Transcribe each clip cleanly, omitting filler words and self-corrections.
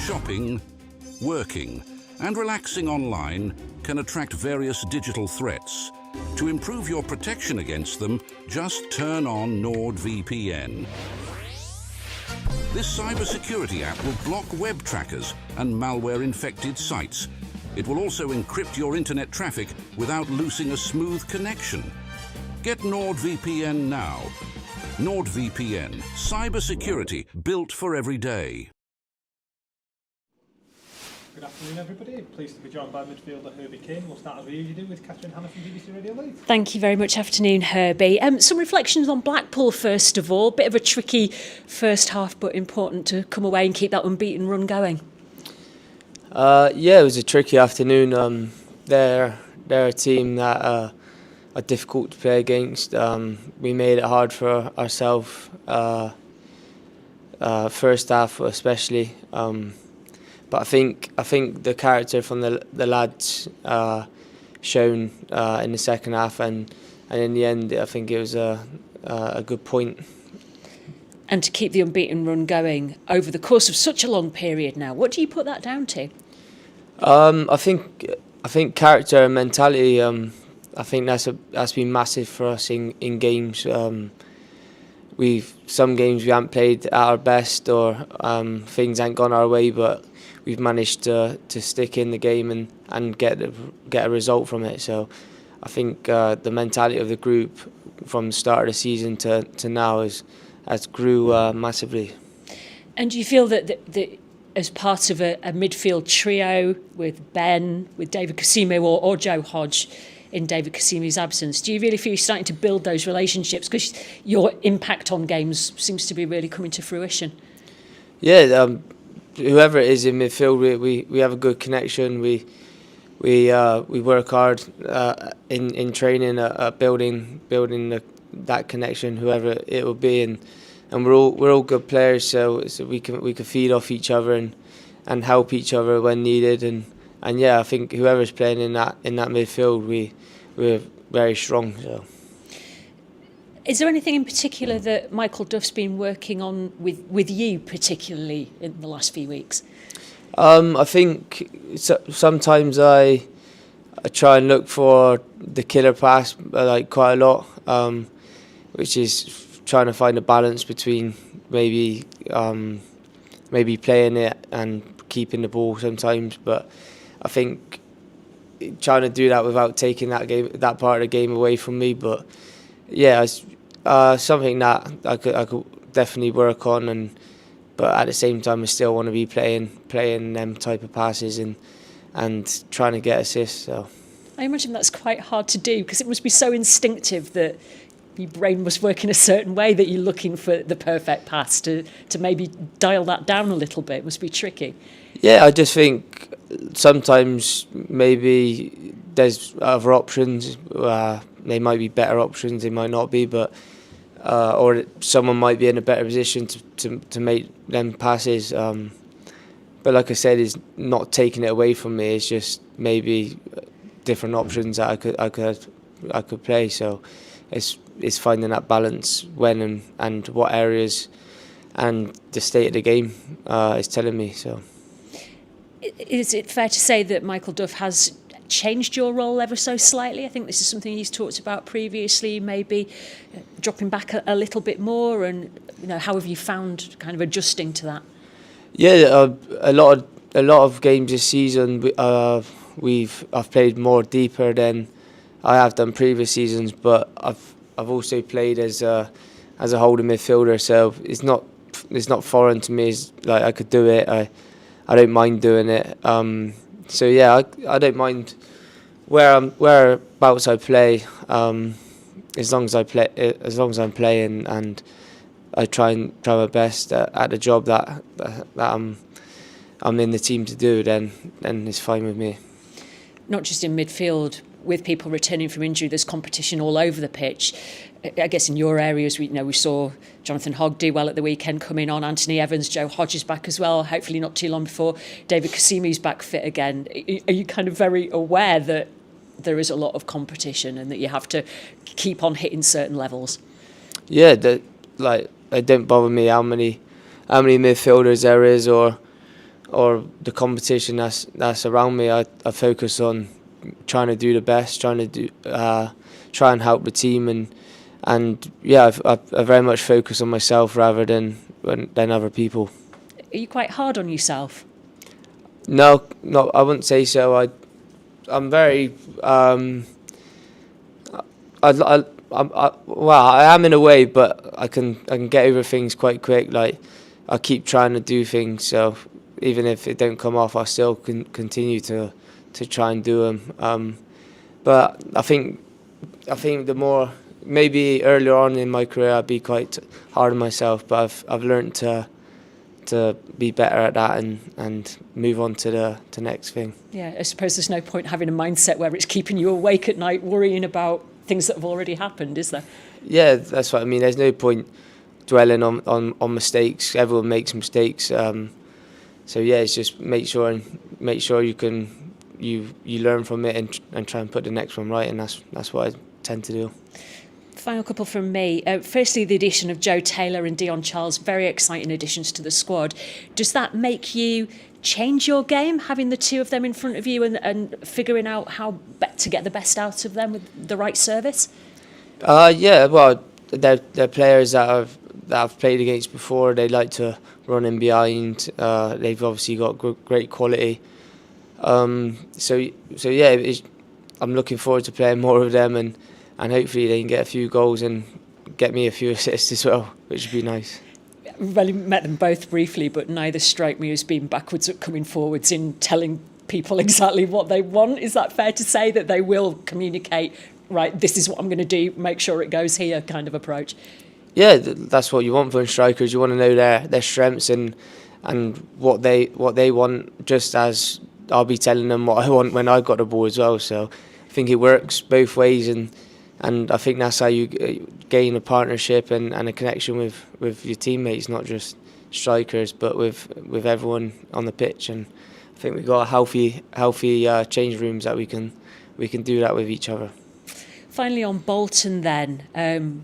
Shopping, working, and relaxing online can attract various digital threats. To improve your protection against them, just turn on NordVPN. This cybersecurity app will block web trackers and malware-infected sites. It will also encrypt your internet traffic without losing a smooth connection. Get NordVPN now. NordVPN, cybersecurity built for every day. Good afternoon, everybody. Pleased to be joined by midfielder Herbie Kane. We'll start as we usually do with Catherine Hannah from BBC Radio Leeds. Thank you very much. Afternoon, Herbie. Some reflections on Blackpool, first of all. Bit of a tricky first half, but important to come away and keep that unbeaten run going. Yeah, it was a tricky afternoon. They're a team that are difficult to play against. We made it hard for ourselves, first half especially. But I think the character from the lads shown in the second half, and in the end, I think it was a good point. And to keep the unbeaten run going over the course of such a long period now, what do you put that down to? I think character and mentality. I think that's been massive for us in games. Some games we haven't played at our best, or things ain't gone our way, but we've managed to stick in the game and get a result from it. So I think the mentality of the group from the start of the season to now has grew massively. And do you feel that as part of a midfield trio with Ben, with David Casimo or Joe Hodge in David Casimo's absence, do you really feel you're starting to build those relationships because your impact on games seems to be really coming to fruition? Yeah, whoever it is in midfield, we have a good connection. We work hard in training at building that connection, whoever it will be, and we're all good players, so we can feed off each other and help each other when needed, and yeah, I think whoever's playing in that midfield, we're very strong. So. Is there anything in particular that Michael Duff's been working on with you, particularly in the last few weeks? I think sometimes I try and look for the killer pass like quite a lot, which is trying to find a balance between maybe playing it and keeping the ball sometimes. But I think trying to do that without taking that part of the game away from me. But yeah, it's something that I could definitely work on, but at the same time I still want to be playing them type of passes and trying to get assists. So I imagine that's quite hard to do because it must be so instinctive that your brain must work in a certain way that you're looking for the perfect pass to maybe dial that down a little bit. It must be tricky. Yeah, I just think sometimes maybe there's other options. They might be better options, they might not be, but or someone might be in a better position to make them passes. But like I said, it's not taking it away from me. It's just maybe different options that I could play. So it's finding that balance when and what areas, and the state of the game is telling me. So, is it fair to say that Michael Duff has changed your role ever so slightly? I think this is something he's talked about previously, maybe dropping back a little bit more, and how have you found kind of adjusting to that? Yeah, a lot of games this season I've played more deeper than I have done previous seasons, but I've also played as a holding midfielder, so it's not foreign to me. It's like I could do it. I don't mind doing it. So yeah, I don't mind whereabouts I play, as long as I'm playing, and I try my best at the job that I'm in the team to do. Then it's fine with me. Not just in midfield, with people returning from injury, there's competition all over the pitch. I guess in your areas, we saw Jonathan Hogg do well at the weekend, coming on. Anthony Evans, Joe Hodge is back as well. Hopefully not too long before David Casimo's back fit again. Are you kind of very aware that there is a lot of competition and that you have to keep on hitting certain levels? Yeah, it don't bother me how many midfielders there is, or or the competition that's around me, I focus on trying to do the best, try and help the team, and yeah, I very much focus on myself rather than other people. Are you quite hard on yourself? No, I wouldn't say so. I'm very I am in a way, but I can get over things quite quick. Like, I keep trying to do things, so even if it don't come off, I still continue to try and do them. But I think the more, maybe earlier on in my career, I'd be quite hard on myself, but I've learned to be better at that and move on to the next thing. Yeah, I suppose there's no point having a mindset where it's keeping you awake at night worrying about things that have already happened, is there? Yeah, that's what I mean. There's no point dwelling on mistakes. Everyone makes mistakes. So yeah, it's just make sure you learn from it and try and put the next one right, and that's what I tend to do. Final couple from me. Firstly, the addition of Joe Taylor and Dion Charles, very exciting additions to the squad. Does that make you change your game, having the two of them in front of you and figuring out how to get the best out of them with the right service? Yeah, well, they're players that I've played against before. They like to run in behind. They've obviously got great quality. So yeah, I'm looking forward to playing more of them, and hopefully they can get a few goals and get me a few assists as well, which would be nice. We've only met them both briefly, but neither strike me as being backwards at coming forwards in telling people exactly what they want. Is that fair to say, that they will communicate, right, this is what I'm going to do, make sure it goes here kind of approach? Yeah, that's what you want from strikers. You want to know their strengths and what they want, just as I'll be telling them what I want when I've got the ball as well. So I think it works both ways, and I think that's how you gain a partnership and a connection with your teammates, not just strikers, but with everyone on the pitch. And I think we've got healthy change rooms that we can do that with each other. Finally, on Bolton then,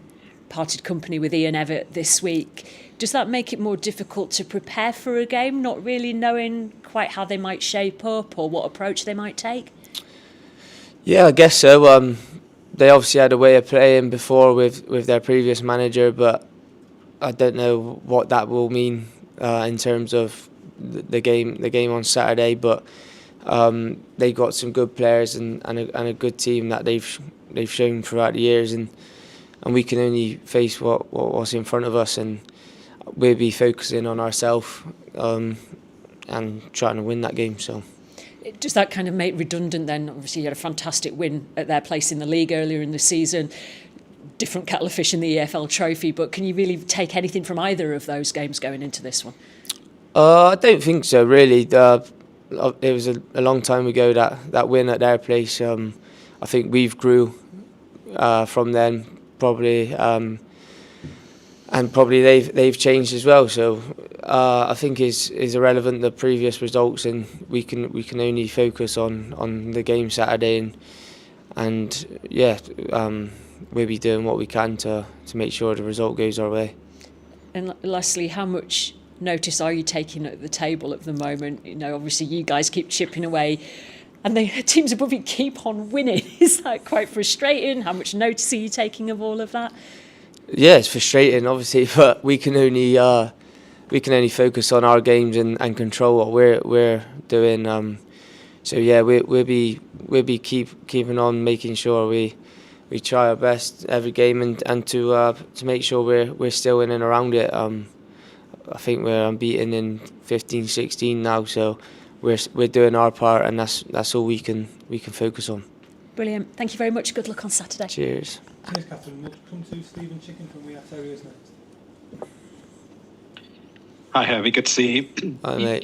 parted company with Ian Evatt this week. Does that make it more difficult to prepare for a game, not really knowing quite how they might shape up or what approach they might take? Yeah, I guess so. They obviously had a way of playing before with their previous manager, but I don't know what that will mean in terms of the game on Saturday. But they got some good players and a good team that they've shown throughout the years, and we can only face what's in front of us, and we'll be focusing on ourselves and trying to win that game. So. Does that kind of make redundant then? Obviously you had a fantastic win at their place in the league earlier in the season, different kettle of fish in the EFL trophy, but can you really take anything from either of those games going into this one? I don't think so, really. It was a long time ago, that win at their place. I think we've grew from then, probably, and probably they've changed as well. So I think is irrelevant, the previous results, and we can only focus on the game Saturday, and yeah, we'll be doing what we can to make sure the result goes our way. And lastly, how much notice are you taking at the table at the moment? You know, obviously you guys keep chipping away, and the teams above you keep on winning. Is that quite frustrating? How much notice are you taking of all of that? Yeah, it's frustrating, obviously, but we can only focus on our games and control what we're doing. So yeah, we'll be keeping on, making sure we try our best every game and to make sure we're still in and around it. I think we're unbeaten in 15-16 now, so we're doing our part, and that's all we can focus on. Brilliant. Thank you very much. Good luck on Saturday. Cheers. Cheers, Catherine. We'll come to Stephen Chicken from We Are Terriers next. Hi, Herbie. Good to see you. Hi, mate.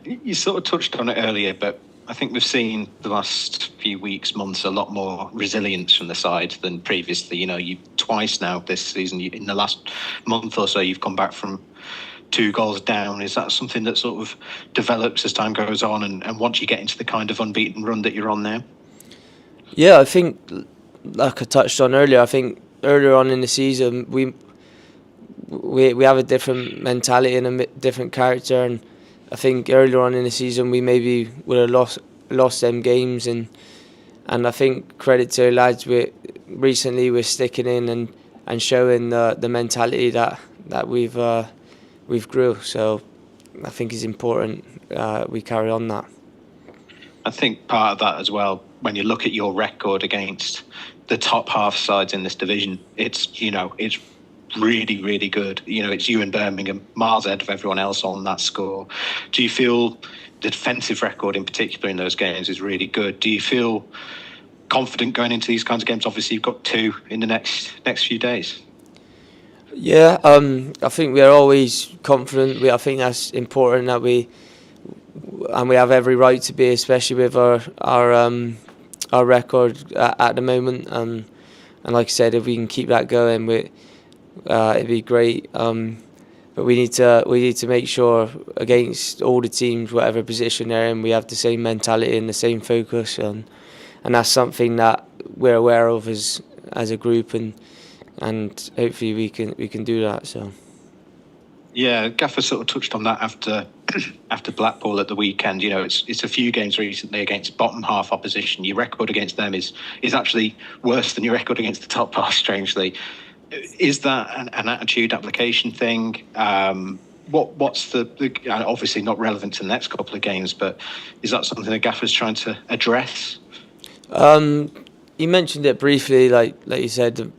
You sort of touched on it earlier, but I think we've seen the last few weeks, months, a lot more resilience from the side than previously. You know, you twice now this season, in the last month or so, you've come back from 2 goals down. Is that something that sort of develops as time goes on, and once you get into the kind of unbeaten run that you're on now? Yeah, I think, like I touched on earlier, I think earlier on in the season we have a different mentality and a different character, I think earlier on in the season we maybe would have lost them games, and I think credit to the lads, recently we're sticking in and showing the mentality that we've grew. So I think it's important we carry on that. I think part of that as well, when you look at your record against the top half sides in this division, it's really, really good. It's you and Birmingham miles ahead of everyone else on that score. Do you feel the defensive record in particular in those games is really good? Do you feel confident going into these kinds of games? Obviously, you've got 2 in the next few days. Yeah, I think we're always confident. I think that's important that we have every right to be, especially with our record at the moment. And like I said, if we can keep that going, it'd be great. But we need to make sure against all the teams, whatever position they're in, we have the same mentality and the same focus, and that's something that we're aware of as a group, and hopefully we can do that. So. Yeah, Gaffer sort of touched on that after Blackpool at the weekend. It's a few games recently against bottom half opposition. Your record against them is actually worse than your record against the top half, strangely. Is that an attitude application thing? What's the obviously not relevant to the next couple of games, but is that something that Gaffer's trying to address? You mentioned it briefly, like you said,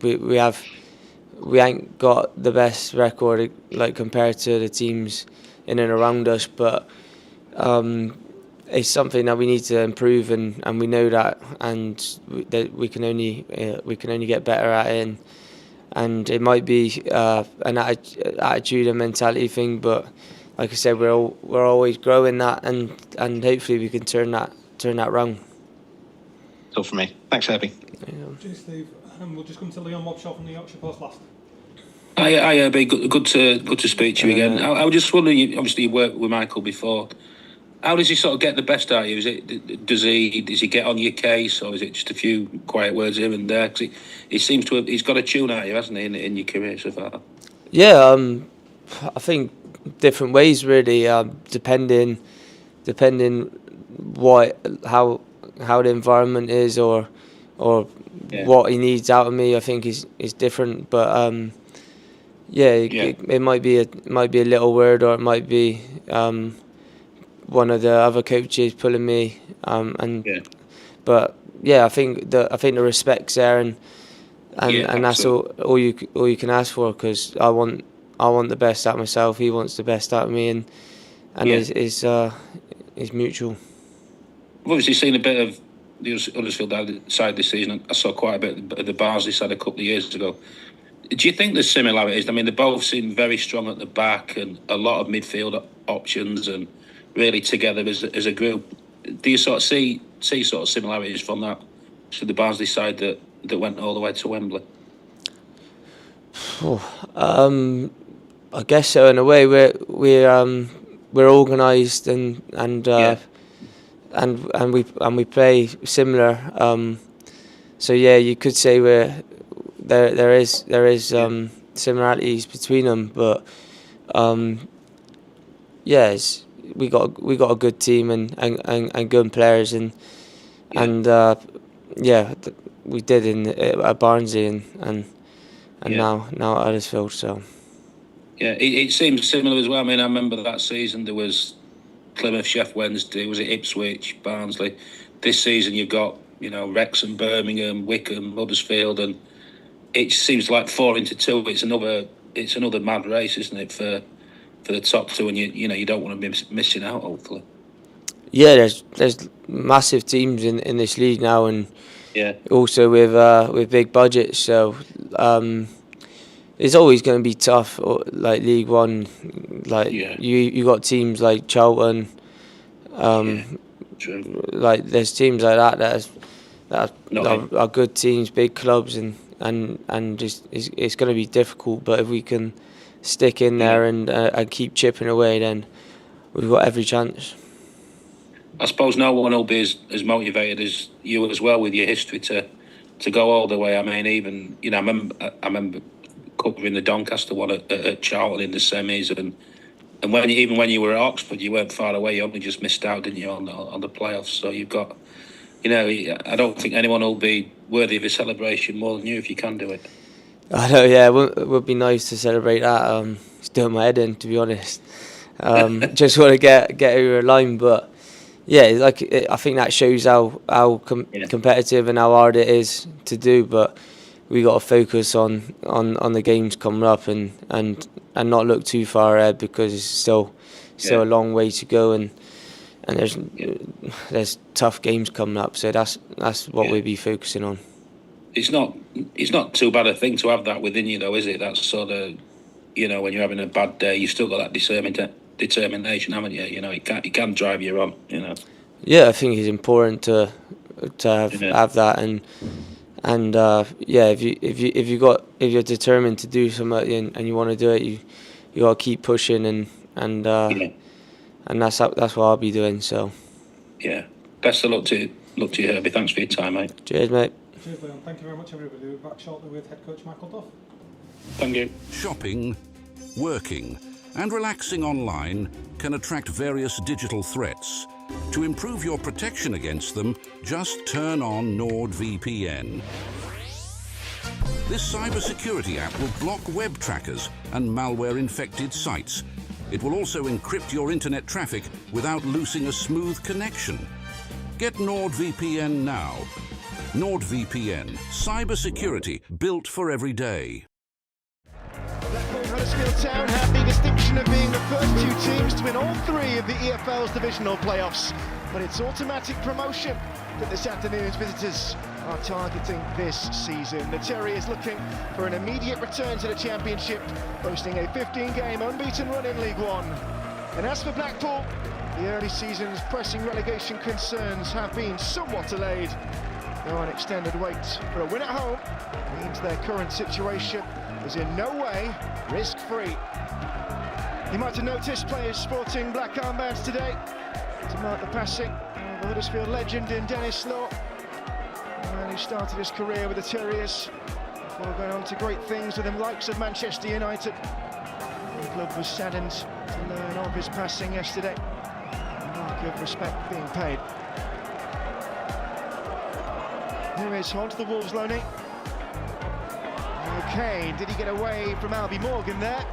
we ain't got the best record like compared to the teams in and around us, but it's something that we need to improve, and we know that, and that we can only get better at it, and it might be an attitude and mentality thing, but like I said, we're always growing that, and hopefully we can turn that round. That's all from me. Thanks, Herbie. Cheers, Steve. We'll just come to Leon Mobshaw from the Yorkshire Post last. Hi, Herbie. Good to speak to you again. I was just wondering. Obviously, you worked with Michael before. How does he sort of get the best out of you? Does he get on your case, or is it just a few quiet words here and there? Because he seems to have, he's got a tune out of you, hasn't he, in your career so far? Yeah, I think different ways really, depending how the environment is or what he needs out of me. I think is different, but it might be a little word, or it might be one of the other coaches pulling me, but yeah, I think the respect's there, and that's all you can ask for, because I want the best out of myself, he wants the best out of me, and it's mutual. I've obviously seen a bit of the Huddersfield side this season. I saw quite a bit of the Barnsley side a couple of years ago. Do you think there's similarities? I mean, they both seem very strong at the back and a lot of midfield options, and really together as a group. Do you sort of see sort of similarities from that to the Barnsley side that went all the way to Wembley? I guess so, in a way. We're organised and we play similar. So yeah, you could say there is similarities between them, but we got a good team and good players, and we did at Barnsley and now at Huddersfield. So yeah, it seems similar as well. I mean, I remember that season there was Plymouth, Sheffield Wednesday, was it Ipswich, Barnsley. This season you've got Wrexham, Birmingham, Wycombe, Huddersfield, and it seems like 4 into 2. It's another mad race, isn't it, for the top two, and you don't want to be missing out, hopefully. Yeah, there's massive teams in this league now, and also with big budgets, so it's always going to be tough. Like League One, you got teams like Charlton, like there's teams like that are good teams, big clubs, and just it's going to be difficult. But if we can stick in there and keep chipping away, then we've got every chance. I suppose no one will be as motivated as you as well with your history to go all the way. I mean, even I remember covering the Doncaster one at Charlton in the semis, and And even when you were at Oxford, you weren't far away. You only just missed out, didn't you, on the playoffs? So you've got, I don't think anyone will be worthy of a celebration more than you if you can do it. I know, yeah, it would be nice to celebrate that. It's doing my head in, to be honest. Just want to get over a line, but yeah, I think that shows how competitive and how hard it is to do. But we got to focus on the games coming up and not look too far ahead, because it's still a long way to go, and there's tough games coming up. So that's what we'll be focusing on. It's not too bad a thing to have that within you, though, is it? That's sort of, when you're having a bad day, you've still got that determination, haven't you? It can drive you on. Yeah, I think it's important to have that, and if you're determined to do something and you want to do it, you got to keep pushing, and that's what I'll be doing. So yeah, best of luck to you, Herbie. Thanks for your time, mate. Cheers, mate. Cheers, Leon. Thank you very much, everybody. We'll be back shortly with head coach Michael Duff. Thank you. Shopping, working, and relaxing online can attract various digital threats. To improve your protection against them, just turn on NordVPN. This cybersecurity app will block web trackers and malware-infected sites. It will also encrypt your internet traffic without losing a smooth connection. Get NordVPN now. NordVPN, cybersecurity built for every day. Blackpool and Huddersfield Town have the distinction of being the first two teams to win all three of the EFL's divisional playoffs. But it's automatic promotion that this afternoon's visitors are targeting this season. The Terriers looking for an immediate return to the Championship, boasting a 15-game unbeaten run in League One. And as for Blackpool, the early season's pressing relegation concerns have been somewhat delayed. Though an extended wait for a win at home means their current situation is in no way risk-free. You might have noticed players sporting black armbands today to mark the passing of the Huddersfield legend in Dennis Law, a man who started his career with the Terriers before going on to great things with the likes of Manchester United. The club was saddened to learn of his passing yesterday. A mark of respect being paid. Here is Hunt, the Wolves loanee. Okay, did he get away from Albie Morgan there?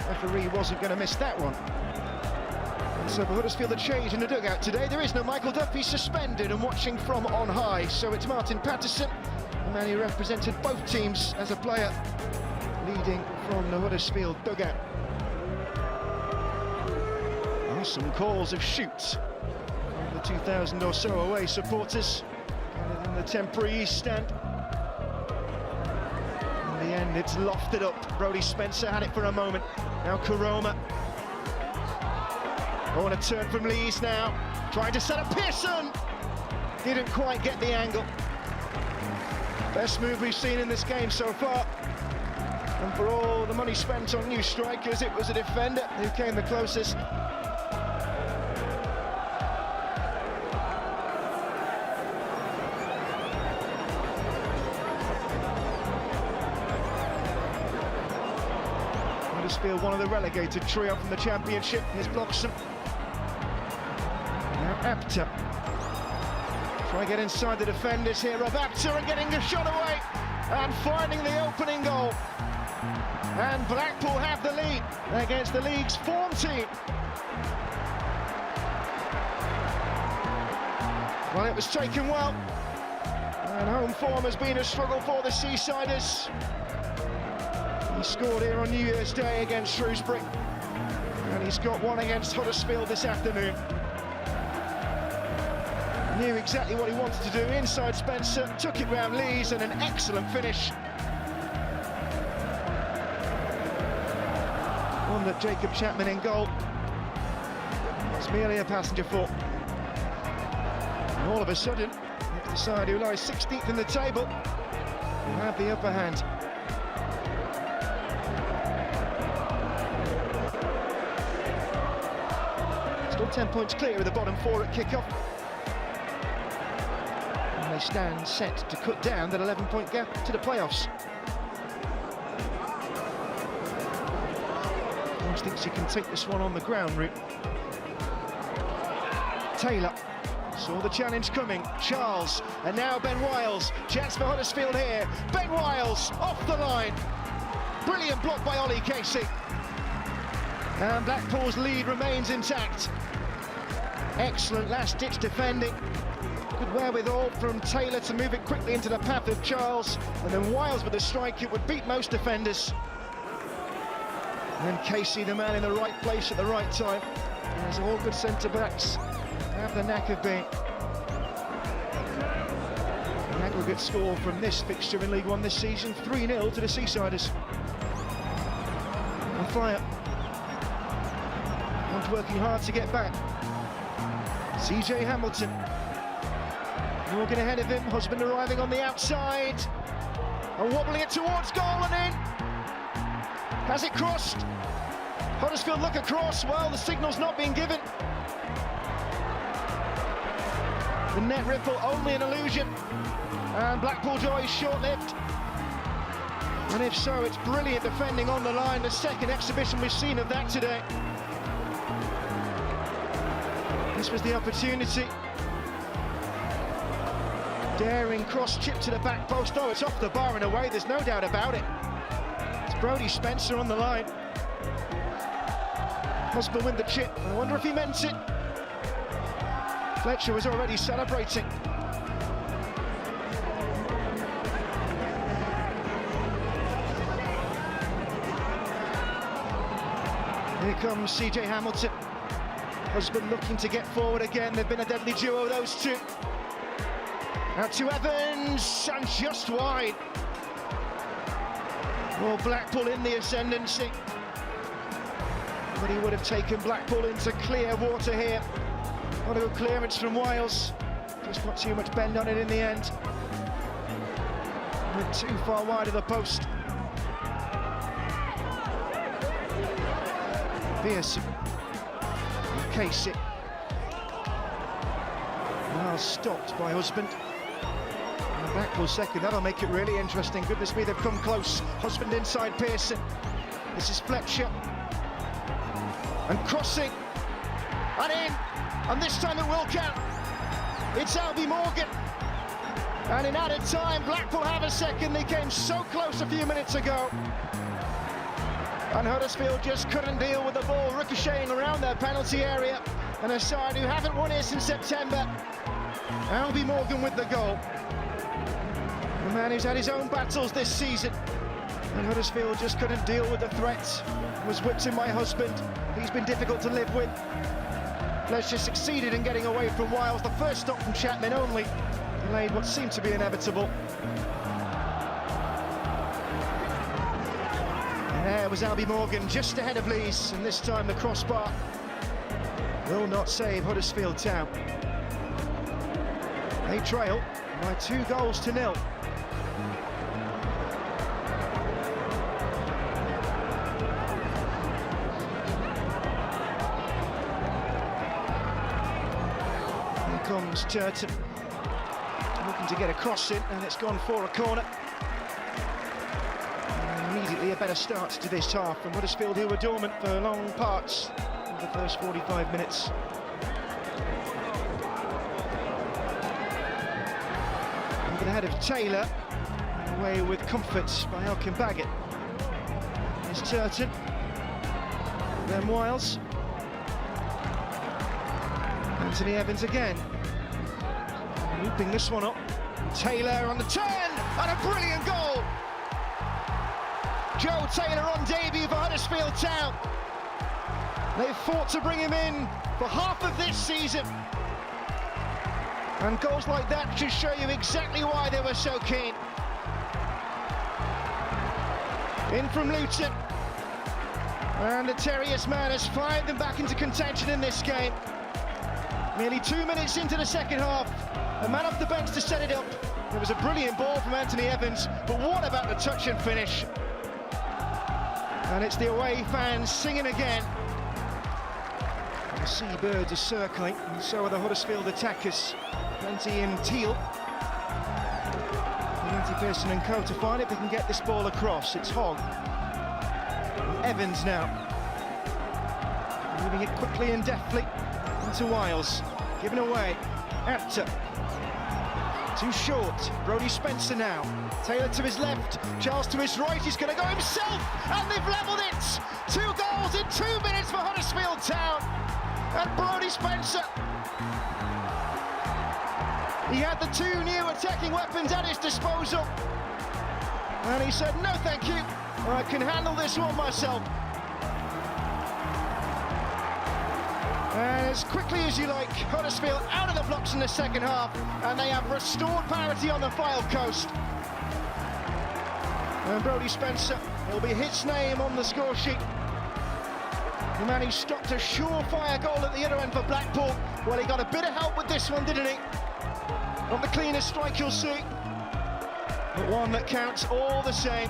Referee wasn't going to miss that one. And so for Huddersfield, a change in the dugout today. There is no Michael Duff, he's suspended and watching from on high. So it's Martin Patterson, the man who represented both teams as a player, leading from the Huddersfield dugout. Some calls of shoots from the 2,000 or so away supporters gathered in the temporary East stand. In the end, it's lofted up. Brody Spencer had it for a moment. Now Karoma. Oh, and a turn from Lees now. Trying to set up Pearson. Didn't quite get the angle. Best move we've seen in this game so far. And for all the money spent on new strikers, it was a defender who came the closest. Huddersfield, one of the relegated trio from the Championship. Here's Bloxham. Now Apter. Try to get inside the defenders here. Rob Apter and getting the shot away and finding the opening goal. And Blackpool have the lead against the league's form team. Well, it was taken well. And home form has been a struggle for the Seasiders. He scored here on New Year's Day against Shrewsbury, and he's got one against Huddersfield this afternoon. Knew exactly what he wanted to do inside Spencer, took it round Lees, and an excellent finish. One that Jacob Chapman in goal was merely a passenger for. And all of a sudden, it's the side who lies 16th in the table will have the upper hand. Still 10 points clear of the bottom four at kick-off. And they stand set to cut down that 11-point gap to the playoffs. James thinks he can take this one on the ground route. Taylor saw the challenge coming. Charles, and now Ben Wiles. Chance for Huddersfield here. Ben Wiles off the line. Brilliant block by Ollie Casey. And Blackpool's lead remains intact. Excellent last-ditch defending. Good wherewithal from Taylor to move it quickly into the path of Charles. And then Wiles with a strike, it would beat most defenders. And Casey, the man in the right place at the right time. As all good centre-backs have the knack of being. An aggregate score from this fixture in League One this season, 3-0 to the Seasiders. On fire. And working hard to get back. CJ Hamilton. Morgan ahead of him, Husband arriving on the outside. And wobbling it towards goal and in. Has it crossed? Huddersfield look across, well, the signal's not being given. The net ripple only an illusion. And Blackpool joy is short-lived. And if so, it's brilliant defending on the line. The second exhibition we've seen of that today. This was the opportunity. Daring cross chip to the back post. Oh, it's off the bar and away, there's no doubt about it. It's Brodie Spencer on the line. Husband with the chip. I wonder if he meant it. Fletcher was already celebrating. Here comes CJ Hamilton. Husband looking to get forward again. They've been a deadly duo, those two. Out to Evans, and just wide. Well, Blackpool in the ascendancy. But he would have taken Blackpool into clear water here. Not a good clearance from Wiles. Just not too much bend on it in the end. Went too far wide of the post. Pearson. Casey. Now stopped by Husband. And Blackpool second, that'll make it really interesting. Goodness me, they've come close. Husband inside Pearson. This is Fletcher. And crossing. And in. And this time it will count. It's Herbie Morgan. And in added time, Blackpool have a second. They came so close a few minutes ago. And Huddersfield just couldn't deal with the ball ricocheting around their penalty area. And a side who haven't won here since September. Herbie Morgan with the goal. A man who's had his own battles this season. And Huddersfield just couldn't deal with the threat. Was whipped in by Husband. He's been difficult to live with. Fletcher succeeded in getting away from Wiles. The first stop from Chapman only delayed what seemed to be inevitable. And there was Herbie Morgan just ahead of Lees, and this time the crossbar will not save Huddersfield Town. They trail by 2-0. Comes Turton, looking to get a cross in, and it's gone for a corner. And immediately a better start to this half from Huddersfield, who were dormant for long parts of the first 45 minutes. Looking ahead of Taylor, away with comfort by Elkin Baggett. Here's Turton, then Wiles. Anthony Evans again. Looping this one up. Taylor on the turn, and a brilliant goal! Joe Taylor on debut for Huddersfield Town. They've fought to bring him in for half of this season. And goals like that should show you exactly why they were so keen. In from Luton. And the Terriers man has fired them back into contention in this game. Nearly 2 minutes into the second half, a man off the bench to set it up. It was a brilliant ball from Anthony Evans, but what about the touch and finish? And it's the away fans singing again. The Seabirds are circling, and so are the Huddersfield attackers. Plenty in teal. Nancy Pearson and co to find it. They can get this ball across. It's Hogg. And Evans now. moving it quickly and deftly into Wiles, given away. Actor. Too short. Brodie Spencer now. Taylor to his left. Charles to his right. He's going to go himself. And they've levelled it. 2 goals in 2 minutes for Huddersfield Town. And Brodie Spencer. He had the 2 new attacking weapons at his disposal. And he said, no thank you. I can handle this one myself. And as quickly as you like, Huddersfield out of the blocks in the second half, and they have restored parity on the Fylde coast. And Brodie Spencer will be his name on the score sheet. The man who stopped a surefire goal at the other end for Blackpool. Well, he got a bit of help with this one, didn't he? Not the cleanest strike you'll see, but one that counts all the same.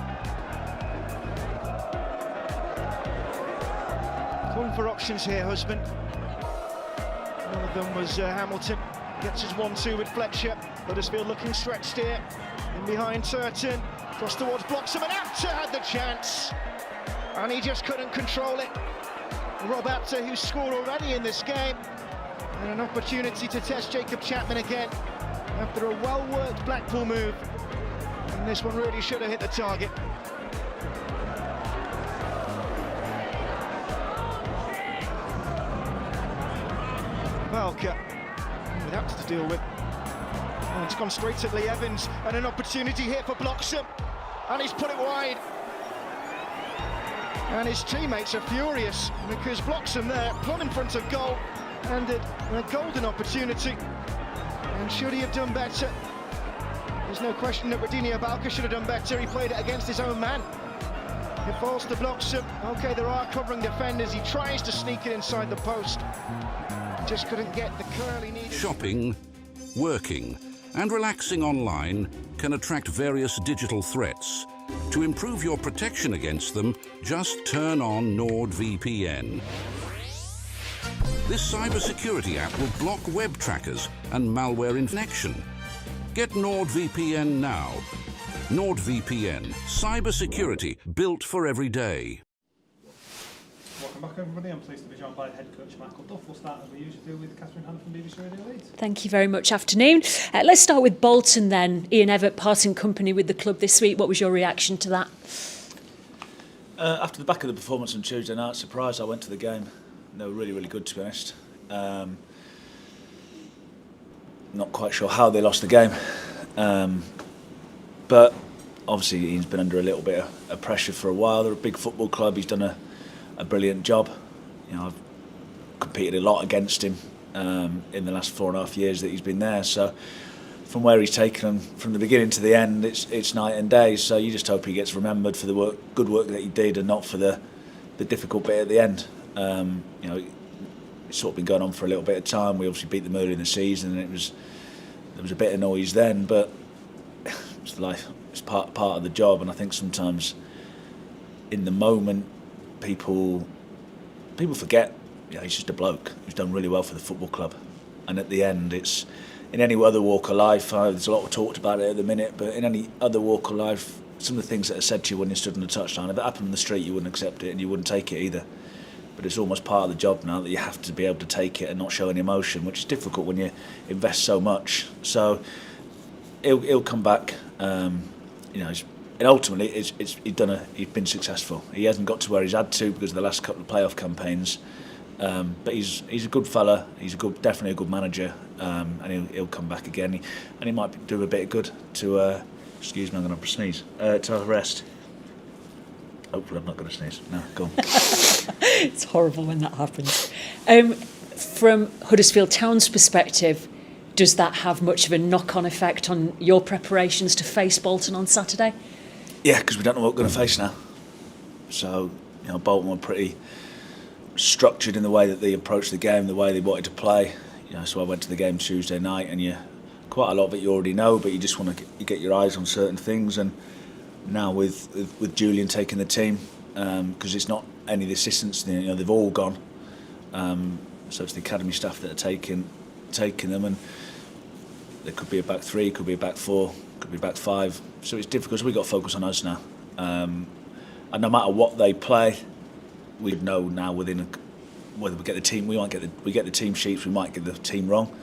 Going for options here, Husband. One of them was Hamilton. Gets his 1-2 with Fletcher. Huddersfield looking stretched here. In behind Turton. Cross towards Bloxham, and Apter had the chance. And he just couldn't control it. Rob Apter, who scored already in this game. And an opportunity to test Jacob Chapman again. After a well-worked Blackpool move. And this one really should have hit the target. Valka with Apter to deal with. And it's gone straight to Lee Evans, and an opportunity here for Bloxham, and he's put it wide. And his teammates are furious because Bloxham there, plumb in front of goal, and a golden opportunity. And should he have done better? There's no question that Radinho Balka should have done better. He played it against his own man. It falls to Bloxham. Okay, there are covering defenders. He tries to sneak it inside the post. Just couldn't get the curl he needed. Shopping, working, and relaxing online can attract various digital threats. To improve your protection against them, just turn on NordVPN. This cybersecurity app will block web trackers and malware in connection. Get NordVPN now. NordVPN, cybersecurity built for every day. Welcome back, everybody. I'm pleased to be joined by head coach Michael Duff. We'll start as we usually do with Catherine Hannah from BBC Radio Leeds. Thank you very much. Afternoon. Let's start with Bolton then. Ian Evatt parting company with the club this week. What was your reaction to that? After the back of the performance on Tuesday night, surprised I went to the game. They were really, really good, to be honest. Not quite sure how they lost the game. But obviously Ian's been under a little bit of pressure for a while. They're a big football club. He's done a brilliant job. You know, I've competed a lot against him in the last 4.5 years that he's been there. So from where he's taken them from the beginning to the end, it's night and day. So you just hope he gets remembered for the good work that he did, and not for the difficult bit at the end. You know, it's sort of been going on for a little bit of time. We obviously beat them early in the season, and there was a bit of noise then, but it's life. It's part of the job, and I think sometimes in the moment people forget, you know, he's just a bloke who's done really well for the football club. And at the end, it's in any other walk of life, there's a lot talked about it at the minute, but in any other walk of life, some of the things that are said to you when you stood on the touchline, if it happened on the street, you wouldn't accept it and you wouldn't take it either. But it's almost part of the job now that you have to be able to take it and not show any emotion, which is difficult when you invest so much. So he'll come back. You know, and ultimately, he's been successful. He hasn't got to where he's had to because of the last couple of playoff campaigns. But he's a good fella. He's definitely a good manager, and he'll come back again. And he might do a bit of good to. Excuse me, I'm going to sneeze. To rest. Hopefully, I'm not going to sneeze. No, go on. It's horrible when that happens. From Huddersfield Town's perspective, does that have much of a knock-on effect on your preparations to face Bolton on Saturday? Yeah, because we don't know what we're going to face now. So, you know, Bolton were pretty structured in the way that they approached the game, the way they wanted to play. You know, so I went to the game Tuesday night, and quite a lot of it you already know, but you just want to get your eyes on certain things. And now with Julian taking the team, because it's not any of the assistants, you know, they've all gone. So it's the academy staff that are taking them, and there could be a back three, could be a back four, could be back five. So it's difficult. So we've got to focus on us now. And no matter what they play, we know now within whether we get the team sheets, we might get the team wrong.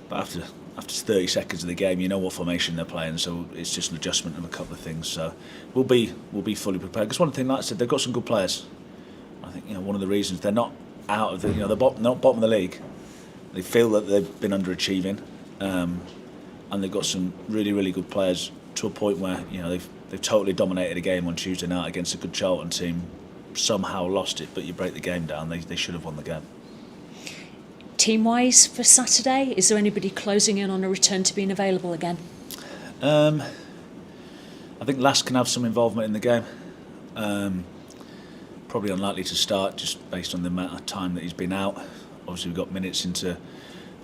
But after 30 seconds of the game, you know what formation they're playing, so it's just an adjustment of a couple of things. So we'll be fully prepared. Because one thing, like I said, they've got some good players. I think one of the reasons they're not out of the they're not bottom of the league. They feel that they've been underachieving, and they've got some really, really good players to a point where they've totally dominated a game on Tuesday night against a good Charlton team. Somehow lost it, but you break the game down, they should have won the game. Team-wise for Saturday, is there anybody closing in on a return to being available again? I think Lass can have some involvement in the game. Probably unlikely to start just based on the amount of time that he's been out. Obviously we got minutes into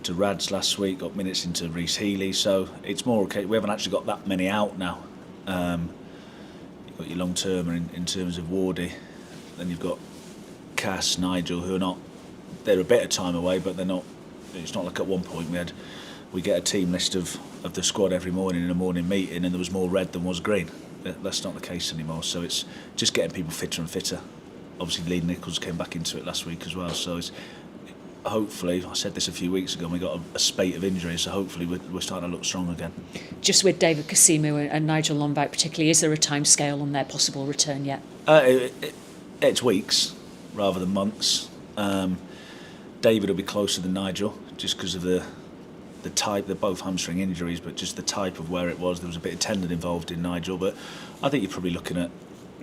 Rads last week, got minutes into Reece Healy, so it's more okay. We haven't actually got that many out now. You've got your long-termer in terms of Wardy. Then you've got Cass, Nigel, who are not. They're a bit of time away, but they're not. It's not like at one point we get a team list of the squad every morning in a morning meeting, and there was more red than was green. That's not the case anymore. So it's just getting people fitter and fitter. Obviously, Lee Nichols came back into it last week as well. So it's hopefully, I said this a few weeks ago, and we got a spate of injuries. So hopefully we're starting to look strong again. Just with David Kasimu and Nigel Lombard particularly, is there a time scale on their possible return yet? It's weeks rather than months. David will be closer than Nigel just because of the type. They're both hamstring injuries, but just the type of where it was. There was a bit of tendon involved in Nigel, but I think you're probably looking at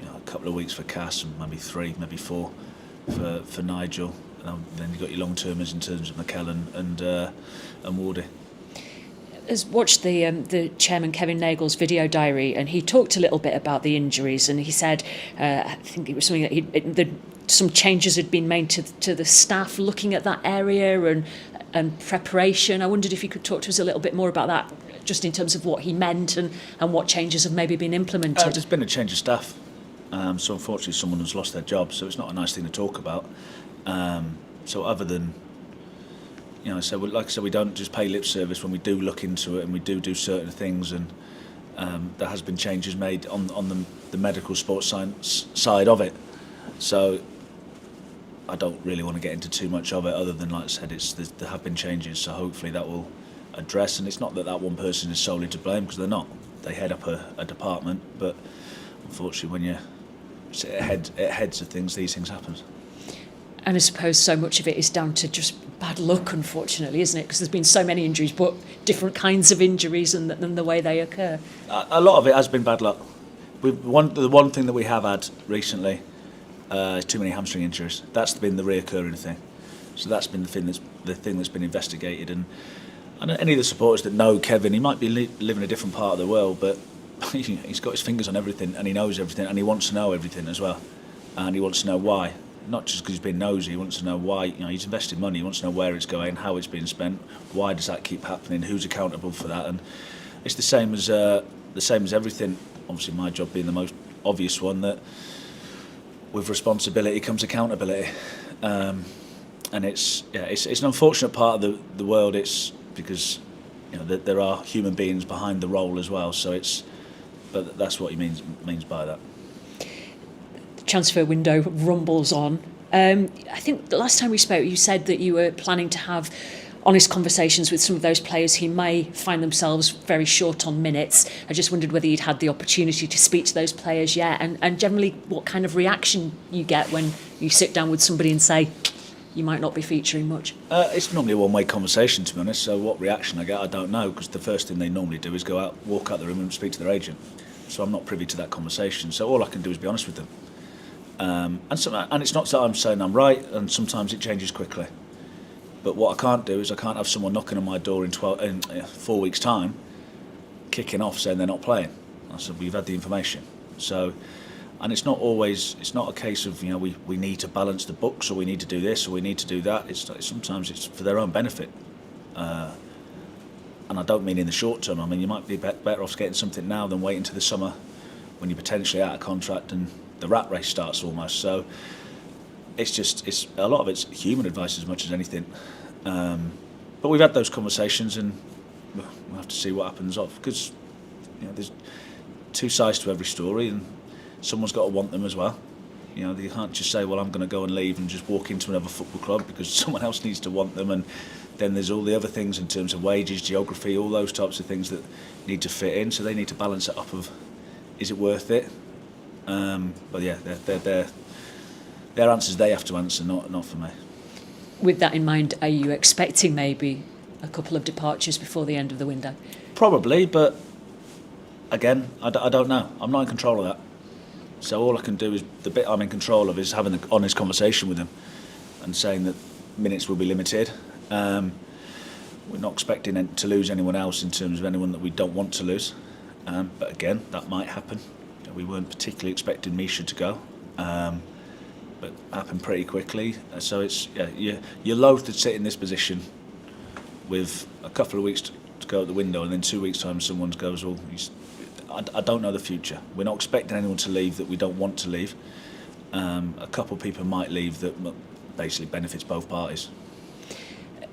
a couple of weeks for Cass and maybe 3, maybe 4 for Nigel. And then you've got your long-termers in terms of McKellen and Wardy. Has watched the chairman Kevin Nagel's video diary, and he talked a little bit about the injuries, and he said, I think it was something that some changes had been made to the staff looking at that area and preparation. I wondered if you could talk to us a little bit more about that, just in terms of what he meant and what changes have maybe been implemented. There's been a change of staff, so unfortunately someone has lost their job, so it's not a nice thing to talk about. So other than so like I said, we don't just pay lip service when we do look into it and we do certain things, and there has been changes made on the medical sports science side of it. So I don't really want to get into too much of it, other than, like I said, there have been changes. So hopefully that will address, and it's not that one person is solely to blame, because they're not. They head up a department, but unfortunately when you sit at heads of things, these things happen. And I suppose so much of it is down to just bad luck, unfortunately, isn't it? Because there's been so many injuries, but different kinds of injuries and the way they occur. A lot of it has been bad luck. The one thing that we have had recently is too many hamstring injuries. That's been the reoccurring thing. So that's been the thing that's been investigated. And any of the supporters that know Kevin, he might be living a different part of the world, but he's got his fingers on everything, and he knows everything, and he wants to know everything as well. And he wants to know why. Not just because he's been nosy, he wants to know why. He's invested money, he wants to know where it's going, how it's being spent, why does that keep happening, who's accountable for that. And it's the same as everything. Obviously my job being the most obvious one, that with responsibility comes accountability. And it's an unfortunate part of the world. It's because there are human beings behind the role as well, but that's what he means by that. Transfer window rumbles on. I think the last time we spoke, you said that you were planning to have honest conversations with some of those players who may find themselves very short on minutes. I just wondered whether you'd had the opportunity to speak to those players yet, and generally what kind of reaction you get when you sit down with somebody and say, you might not be featuring much. It's normally a one-way conversation, to be honest, so what reaction I get, I don't know, because the first thing they normally do is walk out the room and speak to their agent. So I'm not privy to that conversation, so all I can do is be honest with them. And it's not that I'm saying I'm right, and sometimes it changes quickly. But what I can't do is I can't have someone knocking on my door in 4 weeks' time, kicking off saying they're not playing. I said, we've had the information. So, and it's not a case of we need to balance the books, or we need to do this, or we need to do that. Sometimes it's for their own benefit. And I don't mean in the short term. I mean you might be better off getting something now than waiting to the summer when you're potentially out of contract and the rat race starts almost. So it's a lot of it's human advice as much as anything. But we've had those conversations, and we'll have to see what happens off, because there's two sides to every story, and someone's got to want them as well. You know, you can't just say, well, I'm going to go and leave and just walk into another football club, because someone else needs to want them. And then there's all the other things in terms of wages, geography, all those types of things that need to fit in. So they need to balance it up of, is it worth it? But yeah, they're answers they have to answer, not for me. With that in mind, are you expecting maybe a couple of departures before the end of the window? Probably, but again, I don't know. I'm not in control of that. So all I can do is, the bit I'm in control of is having an honest conversation with them and saying that minutes will be limited. We're not expecting to lose anyone else in terms of anyone that we don't want to lose. But again, that might happen. We weren't particularly expecting Misha to go, but happened pretty quickly. So it's you're loath to sit in this position with a couple of weeks to go at the window, and then 2 weeks' time someone goes, well, I don't know the future. We're not expecting anyone to leave that we don't want to leave. A couple of people might leave that basically benefits both parties.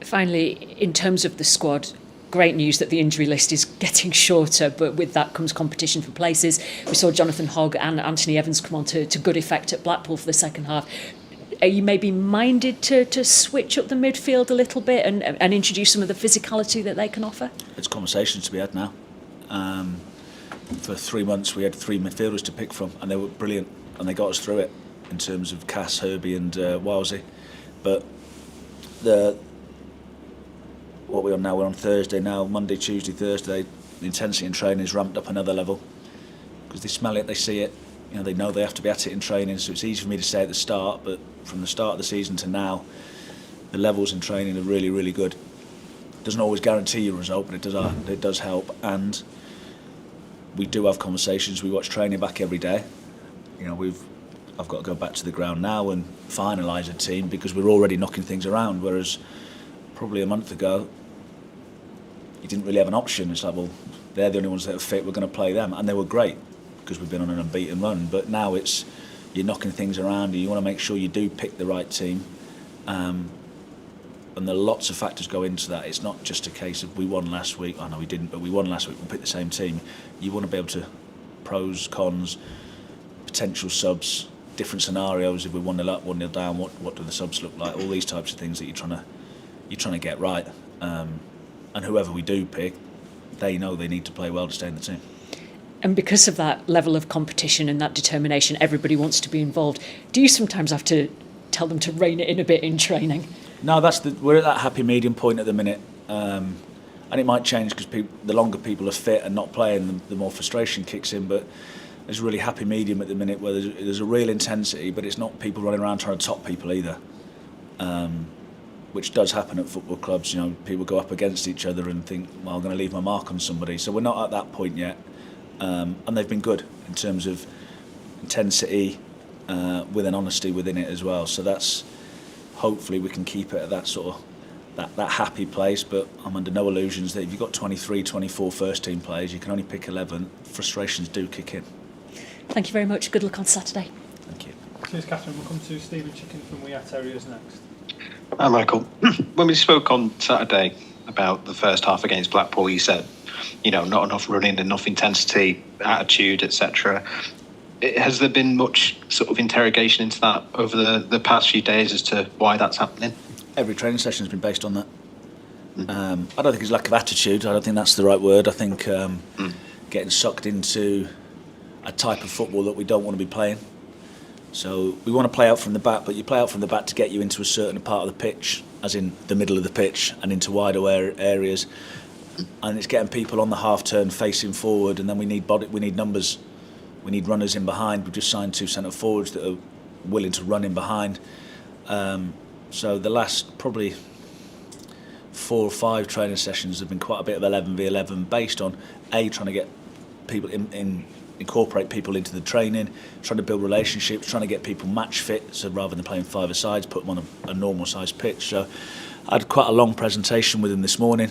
Finally, in terms of the squad, great news that the injury list is getting shorter, but with that comes competition for places. We saw Jonathan Hogg and Anthony Evans come on to good effect at Blackpool for the second half. Are you maybe minded to switch up the midfield a little bit and introduce some of the physicality that they can offer? It's conversations to be had now. For 3 months we had 3 midfielders to pick from, and they were brilliant, and they got us through it in terms of Cass, Herbie and Wowsy. But what we're on now, we're on Thursday now, Monday, Tuesday, Thursday, the intensity in training is ramped up another level, because they smell it, they see it, you know, they know they have to be at it in training. So it's easy for me to say at the start, but from the start of the season to now, the levels in training are really, really good. Doesn't always guarantee you a result, but it does help. And we do have conversations. We watch training back every day. You know, I've got to go back to the ground now and finalise a team, because we're already knocking things around, whereas probably a month ago you didn't really have an option. It's like, well, they're the only ones that are fit, we're going to play them, and they were great because we've been on an unbeaten run. But now it's, you're knocking things around, and you want to make sure you do pick the right team, and there are lots of factors go into that. It's not just a case of we won last week, oh no we didn't, but we won last week, we'll pick the same team. You want to be able to, pros, cons, potential subs, different scenarios. If we're 1-0 up, 1-0 down, what do the subs look like? All these types of things that you're trying to get right. And whoever we do pick, they know they need to play well to stay in the team. And because of that level of competition and that determination, everybody wants to be involved. Do you sometimes have to tell them to rein it in a bit in training? No, we're at that happy medium point at the minute, and it might change because the longer people are fit and not playing, the more frustration kicks in. But there's a really happy medium at the minute where there's a real intensity, but it's not people running around trying to top people either, which does happen at football clubs. You know, people go up against each other and think, well, I'm going to leave my mark on somebody. So we're not at that point yet, and they've been good in terms of intensity, with an honesty within it as well. So that's, hopefully we can keep it at that sort of that happy place. But I'm under no illusions that if you've got 23, 24 first team players, you can only pick 11. Frustrations do kick in. Thank you very much. Good luck on Saturday. Thank you. Cheers, Catherine. We'll come to Stephen Chicken from We Are Terriers next. Hi, Michael. When we spoke on Saturday about the first half against Blackpool, you said, you know, not enough running, enough intensity, attitude, etc. Has there been much sort of interrogation into that over the past few days as to why that's happening? Every training session has been based on that. I don't think it's lack of attitude. I don't think that's the right word. I think getting sucked into a type of football that we don't want to be playing. So we want to play out from the back, but you play out from the back to get you into a certain part of the pitch, as in the middle of the pitch and into wider areas. And it's getting people on the half turn facing forward, and then we need numbers. We need runners in behind. We've just signed 2 centre forwards that are willing to run in behind. So the last probably 4 or 5 training sessions have been quite a bit of 11v11, based on trying to get people incorporate people into the training, trying to build relationships, trying to get people match fit. So rather than playing 5-a-sides, put them on a normal sized pitch. So I had quite a long presentation with them this morning.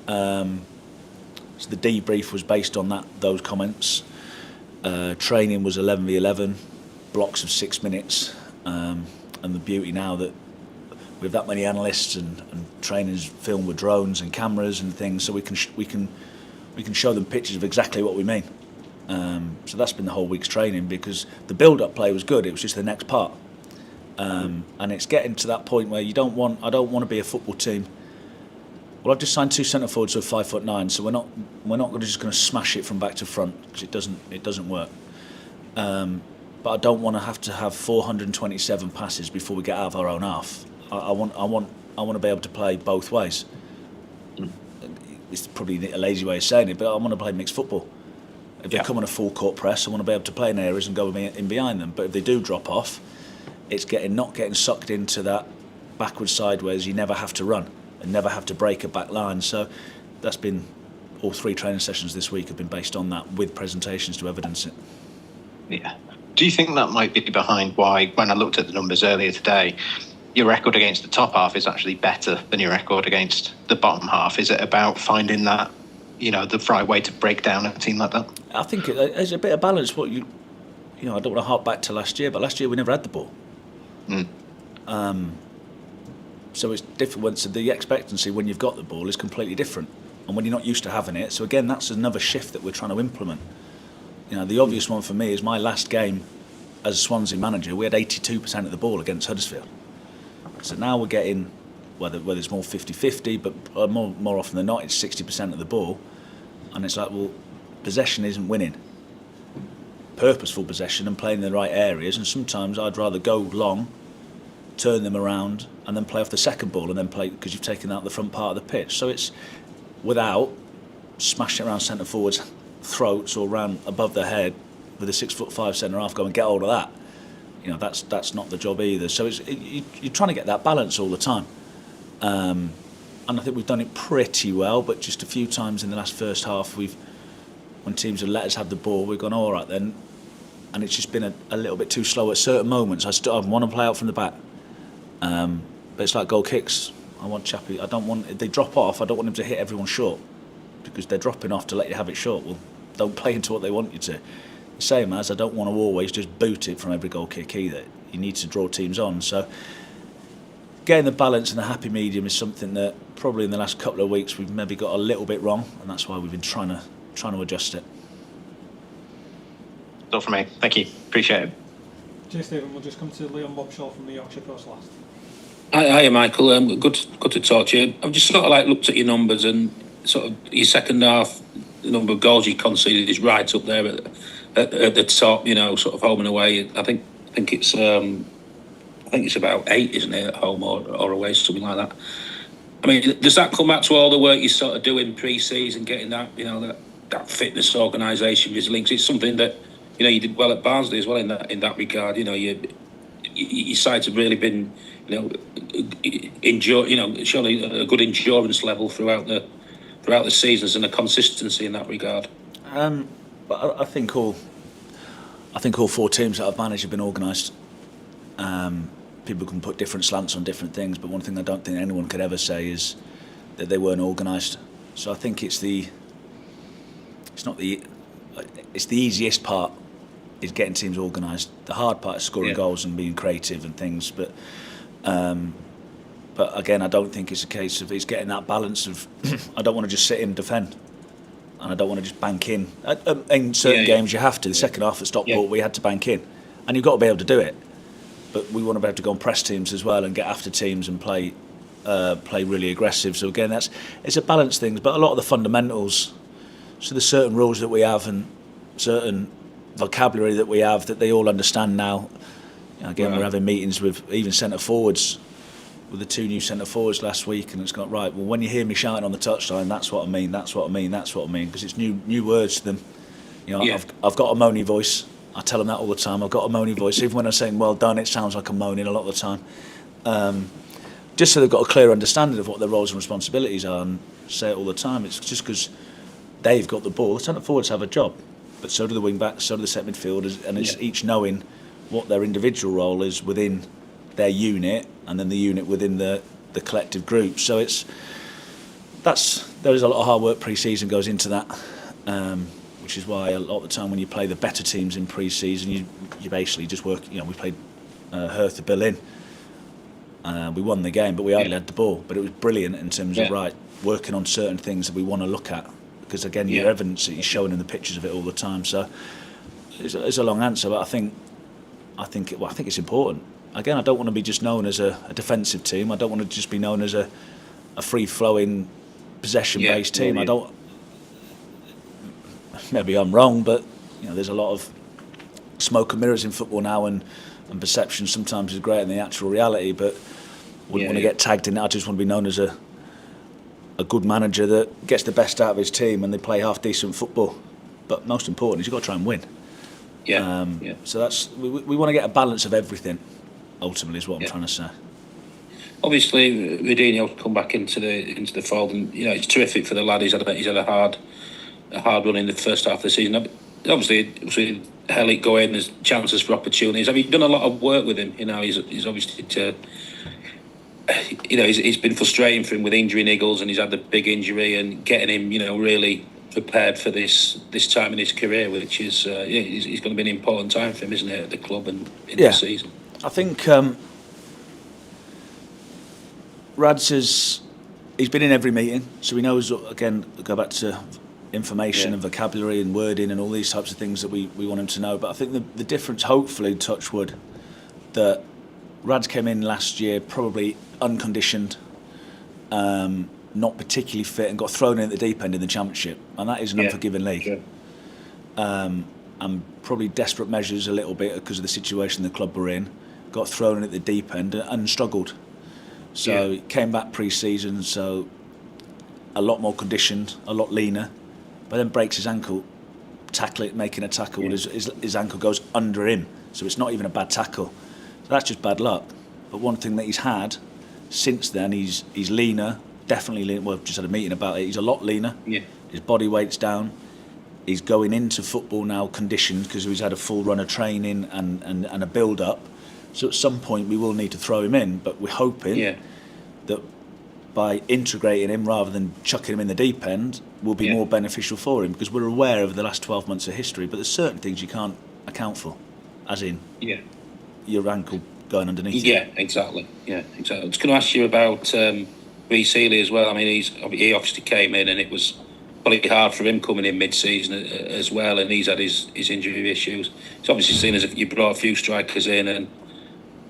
So the debrief was based on those comments. Training was 11v11, blocks of 6 minutes, and the beauty now that we have that many analysts and trainers filmed with drones and cameras and things, so we can show them pictures of exactly what we mean. So that's been the whole week's training, because the build-up play was good. It was just the next part, and it's getting to that point where I don't want to be a football team. Well, I've just signed 2 centre forwards who are 5'9", so we're not just going to smash it from back to front, because it doesn't work. But I don't want to have 427 passes before we get out of our own half. I want to be able to play both ways. It's probably a lazy way of saying it, but I want to play mixed football. If they come on a full court press, I want to be able to play in areas and go in behind them. But if they do drop off, it's not getting sucked into that backwards, sideways. You never have to run and never have to break a back line. So that's been, all 3 training sessions this week have been based on that, with presentations to evidence it. Yeah. Do you think that might be behind why, when I looked at the numbers earlier today, your record against the top half is actually better than your record against the bottom half? Is it about finding that, the right way to break down a team like that? I think there's a bit of balance. I don't want to harp back to last year, but last year we never had the ball. So it's different. So the expectancy when you've got the ball is completely different, and when you're not used to having it. So again, that's another shift that we're trying to implement. The obvious one for me is my last game as a Swansea manager. We had 82% of the ball against Huddersfield. So now we're getting, whether it's more 50-50, but more often than not, it's 60% of the ball. And it's like, well, possession isn't winning. Purposeful possession and playing in the right areas. And sometimes I'd rather go long, turn them around, and then play off the second ball, and then play, because you've taken out the front part of the pitch. So it's without smashing it around centre forwards' throats or round above their head with a 6'5" centre half, go and get hold of that. That's not the job either. So you're trying to get that balance all the time. And I think we've done it pretty well, but just a few times in the last first half, when teams have let us have the ball, we've gone, all right then, and it's just been a little bit too slow at certain moments. I want to play out from the back, but it's like goal kicks. If they drop off, I don't want them to hit everyone short, because they're dropping off to let you have it short. Well, don't play into what they want you to. Same as I don't want to always just boot it from every goal kick either. You need to draw teams on. So getting the balance and the happy medium is something that probably in the last couple of weeks we've maybe got a little bit wrong, and that's why we've been trying to adjust it. That's all from me. Thank you. Appreciate it. Cheers, Stephen. We'll just come to Leon Bobshaw from the Yorkshire Post last. Hiya, Michael. Good to talk to you. I've just sort of looked at your numbers, and sort of your second half, the number of goals you conceded is right up there at the top. Sort of home and away. I think it's about 8, isn't it, at home or away, something like that. I mean, does that come back to all the work you sort of do in pre-season, getting that that fitness, organisation, resilience? It's something that you did well at Barnsley as well in that regard. Your sides have really been surely a good endurance level throughout the seasons, and a consistency in that regard. But I think all 4 teams that I've managed have been organised. People can put different slants on different things, but one thing I don't think anyone could ever say is that they weren't organised. So I think it's the easiest part is getting teams organised. The hard part is scoring goals and being creative and things. But again, I don't think it's a case of, it's getting that balance of I don't want to just sit in and defend, and I don't want to just bank in. In certain games you have to. The second half at Stockport we had to bank in, and you've got to be able to do it. But we want to be able to go and press teams as well and get after teams and play really aggressive. So again, it's a balance thing. But a lot of the fundamentals, so there's certain rules that we have and certain vocabulary that we have that they all understand now. Again, we're having meetings with even centre forwards, with the 2 new centre forwards last week, and it's got right. Well, when you hear me shouting on the touchline, that's what I mean. That's what I mean. That's what I mean. Because it's new words to them. I've got a moany voice. I tell them that all the time. I've got a moany voice. Even when I'm saying well done, it sounds like I'm moaning a lot of the time. Just so they've got a clear understanding of what their roles and responsibilities are, and say it all the time. It's just because they've got the ball. The centre forwards have a job, but so do the wing backs, so do the set midfielders, and it's each knowing what their individual role is within their unit, and then the unit within the collective group. So there is a lot of hard work pre-season goes into that, which is why a lot of the time when you play the better teams in pre-season, you basically just work. We played Hertha Berlin. We won the game, but we hardly had the ball. But it was brilliant in terms of working on certain things that we want to look at. because again, your evidence that you're showing in the pictures of it all the time. So it's a long answer, but I think it's important. Again, I don't want to be just known as a defensive team. I don't want to just be known as a free-flowing, possession-based team. I don't. Maybe I'm wrong, but there's a lot of smoke and mirrors in football now, and perception sometimes is greater than the actual reality. But wouldn't want to get tagged in that. I just want to be known as a good manager that gets the best out of his team and they play half decent football. But most important is you've got to try and win. So that's we want to get a balance of everything. Ultimately, is what I'm trying to say. Obviously, Rodinho's come back into the fold, and it's terrific for the lad. He's had a hard run in the first half of the season. Obviously, Hellick go in, there's chances for opportunities. Have you done a lot of work with him? He's obviously it's been frustrating for him with injury niggles, and he's had the big injury, and getting him really prepared for this time in his career, which is it's going to be an important time for him, isn't it, at the club and in the season. I think Rads he's been in every meeting, so he knows, again, go back to information and vocabulary and wording and all these types of things that we want him to know. But I think the difference, hopefully, touch wood, that Rads came in last year probably unconditioned, not particularly fit, and got thrown in at the deep end in the Championship, and that is an unforgiving league. Sure. And probably desperate measures a little bit because of the situation the club were in, got thrown in at the deep end and struggled. So he came back pre-season, so a lot more conditioned, a lot leaner, but then breaks his ankle, making a tackle, his ankle goes under him, so it's not even a bad tackle. So that's just bad luck. But one thing that he's had since then, he's leaner, definitely leaner. Well, I've just had a meeting about it. He's a lot leaner. Yeah. His body weight's down. He's going into football now conditioned because he's had a full run of training and a build-up. So at some point we will need to throw him in, but we're hoping that by integrating him rather than chucking him in the deep end will be more beneficial for him, because we're aware of the last 12 months of history, but there's certain things you can't account for, as in your ankle going underneath you. Yeah, exactly. I was going to ask you about Rhys Healey as well. I mean, he obviously came in, and it was probably hard for him coming in mid-season as well, and he's had his injury issues. It's obviously seen as if you brought a few strikers in,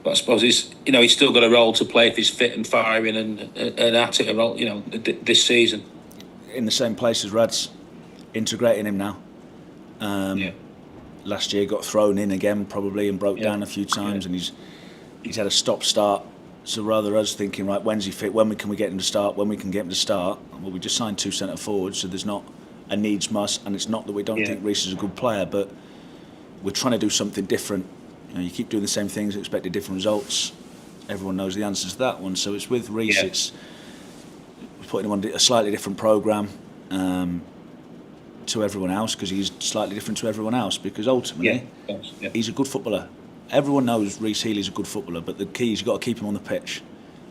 but I suppose he's still got a role to play if he's fit and firing and at it a role, this season. In the same place as Rad's, integrating him now. Last year got thrown in again probably and broke down a few times, and he's had a stop-start. So rather us thinking, right, when's he fit, when can we get him to start, when we can get him to start, well, we just signed 2 centre forwards, so there's not a needs must, and it's not that we don't think Rhys is a good player, but we're trying to do something different. You keep doing the same things, expecting different results. Everyone knows the answers to that one. So it's with Rhys, it's putting him on a slightly different programme to everyone else, because he's slightly different to everyone else, because ultimately he's a good footballer. Everyone knows Rhys Healey's a good footballer, but the key is you've got to keep him on the pitch.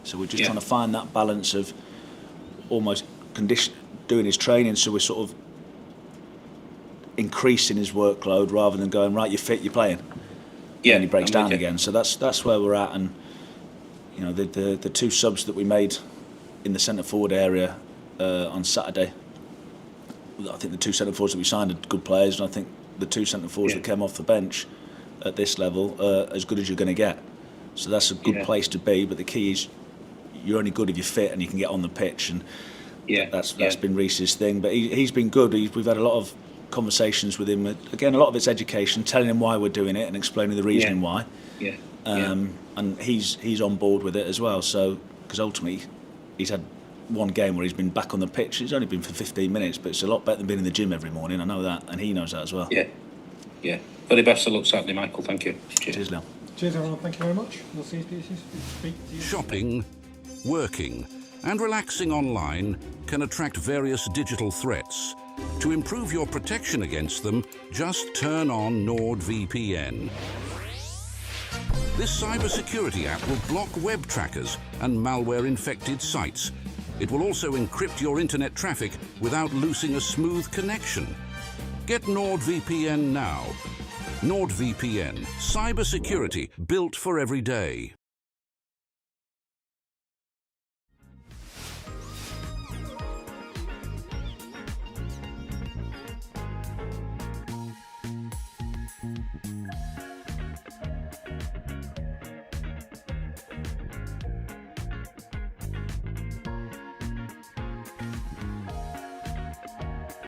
So we're just trying to find that balance of almost doing his training, so we're sort of increasing his workload rather than going, right, you're fit, you're playing. And he breaks down again. So that's where we're at. And the 2 subs that we made in the centre forward area on Saturday, I think the 2 centre forwards that we signed are good players, and I think the 2 centre forwards that came off the bench at this level are as good as you're going to get. So that's a good place to be. But the key is you're only good if you're fit and you can get on the pitch. And that's been Rhys's thing. But he's been good. We've had a lot of conversations with him. Again, a lot of it's education, telling him why we're doing it and explaining the reasoning why. And he's on board with it as well. So because ultimately he's had one game where he's been back on the pitch. It's only been for 15 minutes, but it's a lot better than being in the gym every morning. I know that, and he knows that as well. Very best of luck Saturday, Michael. Thank you. Cheers, Leon. Cheers, everyone. Thank you very much. We'll see you. Shopping, working, and relaxing online can attract various digital threats. To improve your protection against them, just turn on NordVPN. This cybersecurity app will block web trackers and malware-infected sites. It will also encrypt your internet traffic without losing a smooth connection. Get NordVPN now. NordVPN, cybersecurity built for every day.